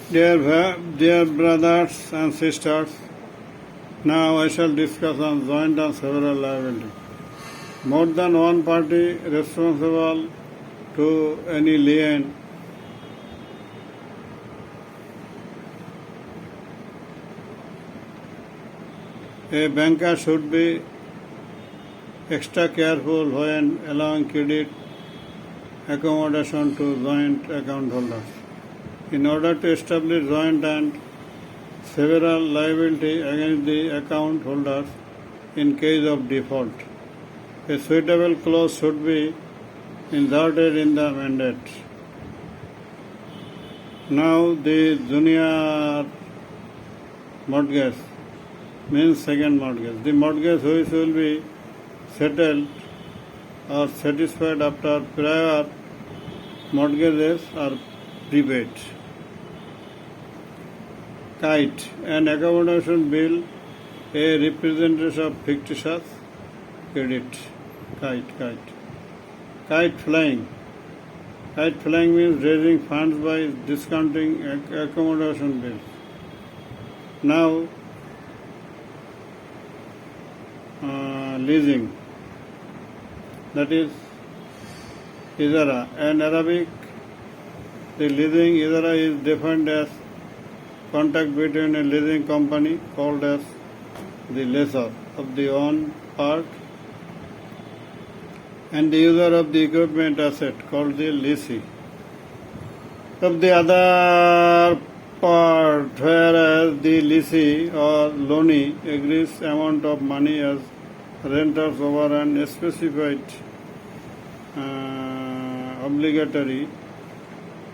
Dear brothers and sisters, now I shall discuss on joint and several liability. More than one party responsible to any lien a banker should be extra careful when allowing credit accommodation to joint account holders. In order to establish joint and several liability against the account holders in case of default, a suitable clause should be inserted in the mandate. Now the junior mortgage means second mortgage. The mortgage which will be settled or satisfied after prior mortgages are prepaid. Kite, an accommodation bill, a representation of fictitious credit. Kite flying. Kite flying means raising funds by discounting accommodation bills. Now, leasing. That is Ijara. In Arabic, the leasing Ijara is defined as contact between a leasing company called as the lessor of the own part and the user of the equipment asset called the lessee of the other part, whereas the lessee or loanee agrees amount of money as renters over an specified obligatory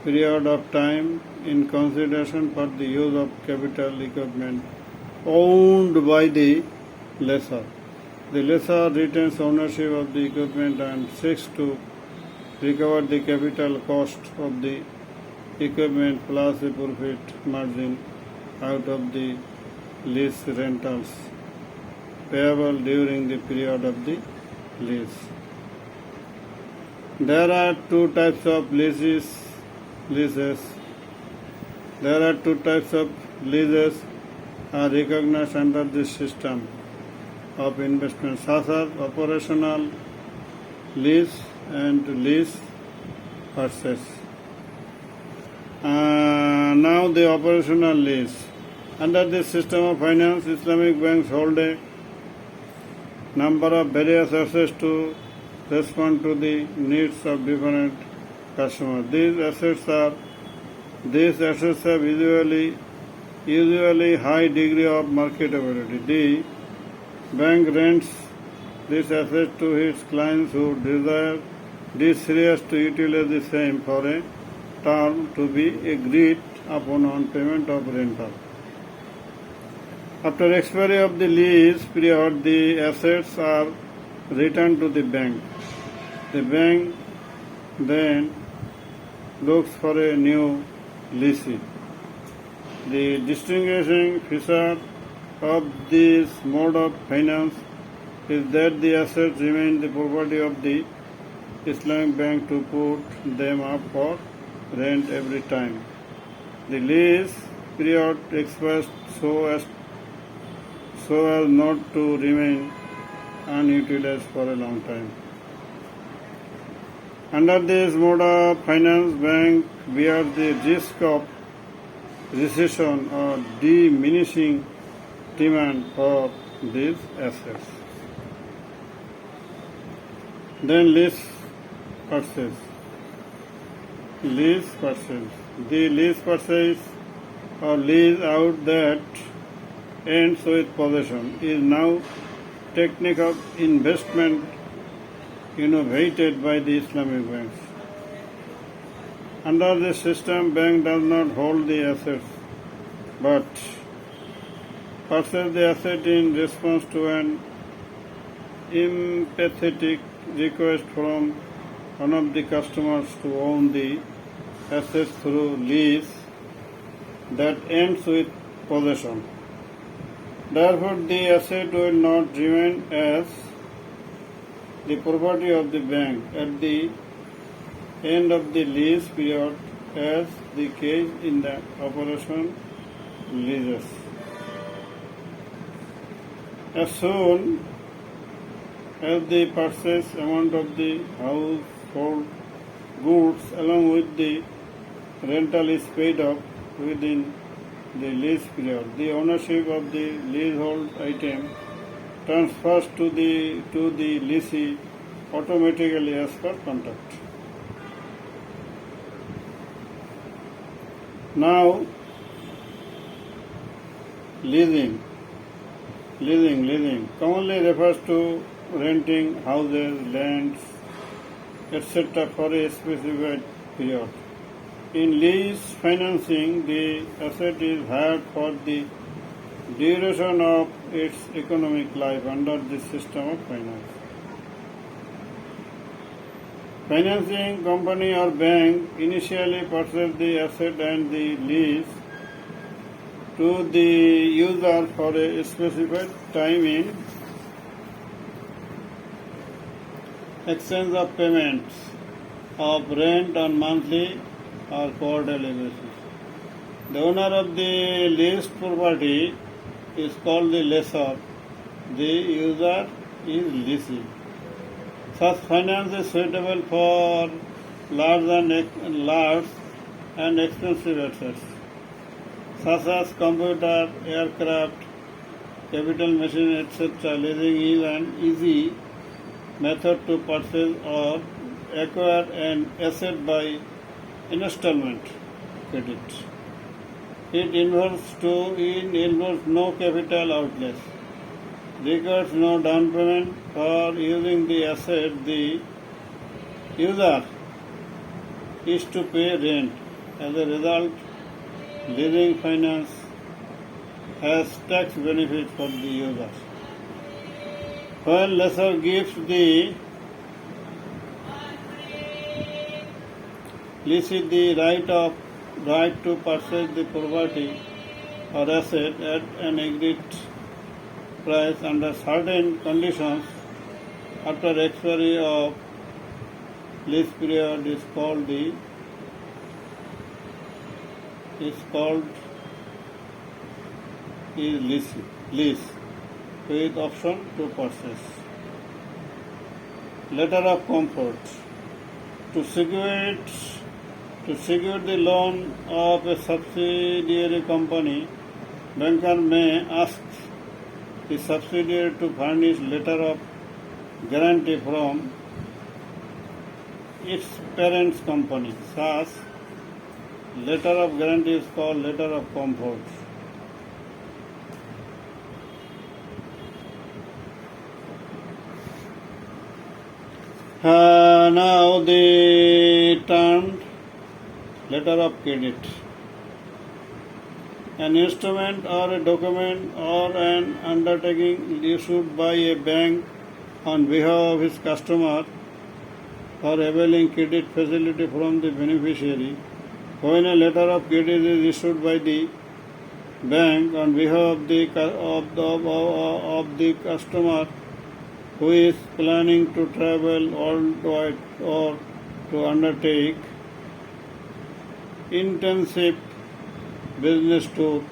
period of time in consideration for the use of capital equipment owned by the lessor. The lessor retains ownership of the equipment and seeks to recover the capital cost of the equipment plus a profit margin out of the lease rentals payable during the period of the lease. There are two types of leases. There are two types of leases are recognized under this system of investment, such as operational lease and lease purchase. Now the operational lease. Under this system of finance, Islamic banks hold a number of various assets to respond to the needs of different customers. These assets have usually high degree of marketability. The bank rents this asset to its clients who desire to utilize the same for a term to be agreed upon on payment of rental. After expiry of the lease period, the assets are returned to the bank. The bank then looks for a new lessee. The distinguishing feature of this mode of finance is that the assets remain the property of the Islamic bank to put them up for rent every time the lease period expires, so as not to remain unutilized for a long time. Under this mode of finance, bank bears the risk of recession or diminishing demand for these assets. Then lease purchase. The lease purchase or lease out that ends with possession is now technique of investment innovated by the Islamic banks. Under this system, bank does not hold the assets but purchase the asset in response to an empathetic request from one of the customers to own the assets through lease that ends with possession. Therefore, the asset will not remain as the property of the bank at the end of the lease period as the case in the operation leases. As soon as the purchase amount of the household goods along with the rental is paid up within the lease period, the ownership of the leasehold item transfers to the lessee automatically as per contract. Now, leasing commonly refers to renting houses, lands, etc. for a specified period. In lease financing, the asset is hired for the duration of its economic life under this system of finance. Financing company or bank initially purchase the asset and the lease to the user for a specified time in exchange of payments of rent on monthly or quarterly basis. The owner of the leased property is called the lessor. The user is lessee. Such finance is suitable for large and expensive assets, such as computer, aircraft, capital machine, etc. Leasing is an easy method to purchase or acquire an asset by installment credit. It involves no capital outlays, requires no down payment for using the asset. The user is to pay rent. As a result, leasing finance has tax benefits for the user. When lessor gives the lessee the right to purchase the property or asset at an agreed price under certain conditions after expiry of lease period is called lease with option to purchase. Letter of comfort. To secure the loan of a subsidiary company, banker may ask the subsidiary to furnish letter of guarantee from its parent company. Such letter of guarantee is called letter of comfort. Now the term letter of credit. An instrument or a document or an undertaking issued by a bank on behalf of its customer for availing credit facility from the beneficiary. When a letter of credit is issued by the bank on behalf of the customer who is planning to travel worldwide or to undertake intensive business tour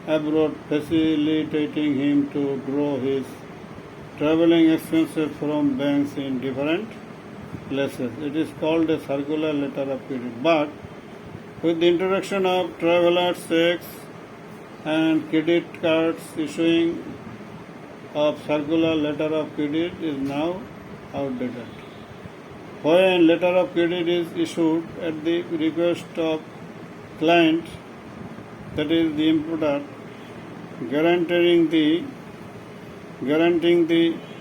abroad, facilitating him to draw his traveling expenses from banks in different places. It is called a circular letter of credit. But with the introduction of travelers' checks and credit cards, issuing of circular letter of credit is now outdated. When letter of credit is issued at the request of client, that is the importer, guaranteeing the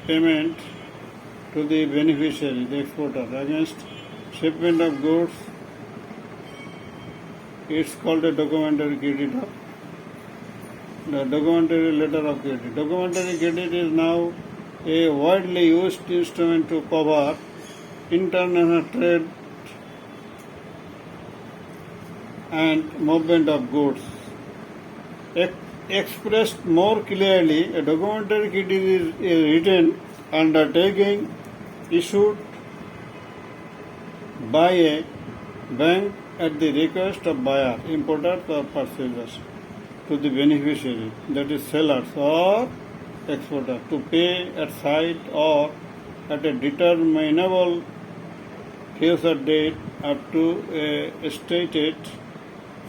payment to the beneficiary, the exporter, against shipment of goods, it's called a documentary letter of credit. Documentary credit is now a widely used instrument to cover international trade and movement of goods. Expressed more clearly, a documentary credit is a written undertaking issued by a Bank at the request of buyer, importers or purchasers to the beneficiary, that is sellers or exporter, to pay at sight or at a determinable future date up to a stated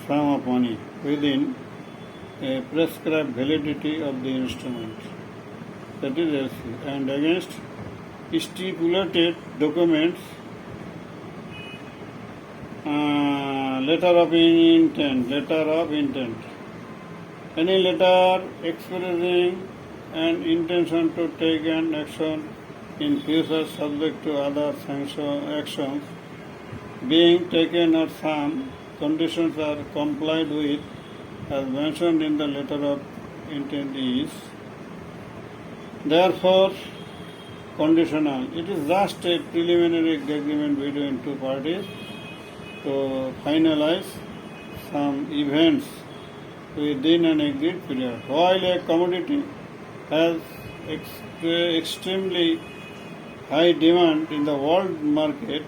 sum of money within a prescribed validity of the instrument, that is LC, and against stipulated documents, letter of intent. Any letter expressing an intention to take an action in future subject to other actions being taken or some conditions are complied with as mentioned in the letter of intent is therefore conditional. It is just a preliminary agreement between two parties to finalize some events within an agreed period. While a commodity has extremely high demand in the world market,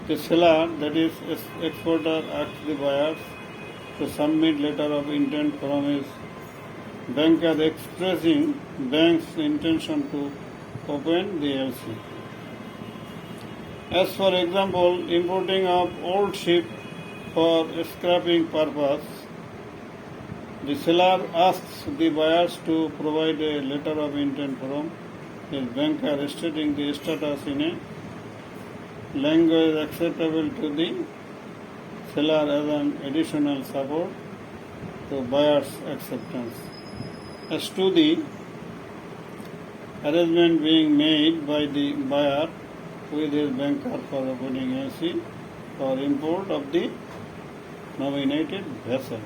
the seller, that is exporter, asks the buyers to submit letter of intent from his banker expressing bank's intention to open the LC. As for example, importing of old ship for scrapping purpose, the seller asks the buyers to provide a letter of intent from his banker stating the status in a language acceptable to the seller as an additional support to buyer's acceptance. As to the arrangement being made by the buyer with his banker for opening LC for import of the nominated vessel.